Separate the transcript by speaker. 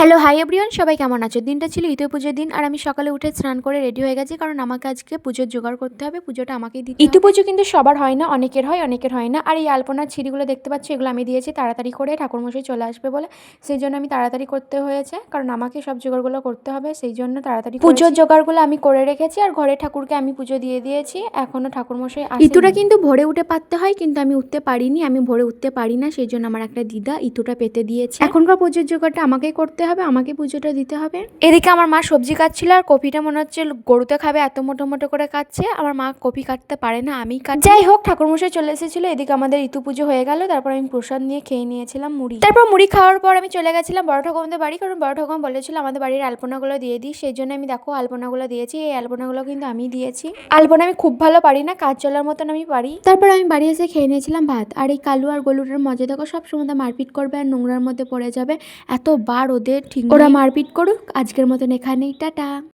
Speaker 1: Hello hi everyone, সবাই কেমন আছো? দিনটা ছিল ঈদের পুজোর দিন আর আমি সকালে উঠে স্নান করে রেডি হয়ে গেছি, কারণ আমাকে আজকে পুজোর জোগাড় করতে হবে, পুজোটা আমাকেই দিতে হবে। ঈদ পুজো কিন্তু সবার হয় না, অনেকের হয় অনেকের হয় না। আর এই আলপনার ছিঁড়িগুলো দেখতে পাচ্ছি, এগুলো আমি দিয়েছি তাড়াতাড়ি করে, ঠাকুরমশাই চলে আসবে বলে। সেই জন্য আমি তাড়াতাড়ি করতে হয়েছে, কারণ আমাকে সব জোগাড়গুলো করতে হবে, সেই জন্য তাড়াতাড়ি পুজোর জোগাড়গুলো আমি করে রেখেছি। আর ঘরে ঠাকুরকে আমি পুজো দিয়ে দিয়েছি, এখনো ঠাকুরমশাই আসেনি। ইতুটা কিন্তু ভোরে উঠে পাততে হয়, কিন্তু আমি উঠতে পারিনি, আমি ভোরে উঠতে পারি না, সেই জন্য আমার একটা দিদা ইতুটা পেতে দিয়েছে। এখনকার পুজোর জোগাড়টা আমাকেই করতে হবে, আমাকে পুজোটা দিতে হবে। এদিকে আমার মা সবজি কাটছিল, আর কপিটা মনে হচ্ছে গরুতে খাবে, এত মোটো মোটো করে কাটছে। আমার মা কপি কাটতে পারে না, আমি কাটি। যাই হোক, ঠাকুরমশাই চলে এসেছিল, এদিকে আমাদের ইতু পুজো হয়ে গেল। তারপর আমি প্রসাদ নিয়ে খেয়ে নিয়েছিলাম মুড়ি। তারপর মুড়ি খাওয়ার পর আমি চলে গেছিলাম বড় ঠাকুমাদের বাড়ি, কারণ বড় ঠাকুমা বলেছিল আমাদের বাড়ির আলপনাগুলো দিয়ে দিই, সেই জন্য আমি দেখো আলপনাগুলো দিয়েছি। এই আলপনাগুলো কিন্তু আমি দিয়েছি। আলপনা আমি খুব ভালো পারি না, কাজ চলার মতন আমি পারি। তারপর আমি বাড়ি এসে খেয়ে নিয়েছিলাম ভাত। আর এই কালু আর গলুটার মজা দেখো, সব সময় মারপিট করবে আর নোংরার মধ্যে পড়ে যাবে। এতবার ওদের ঠিক, ওরা মারপিট করুক, আজকের মতন এখানেই, টাটা।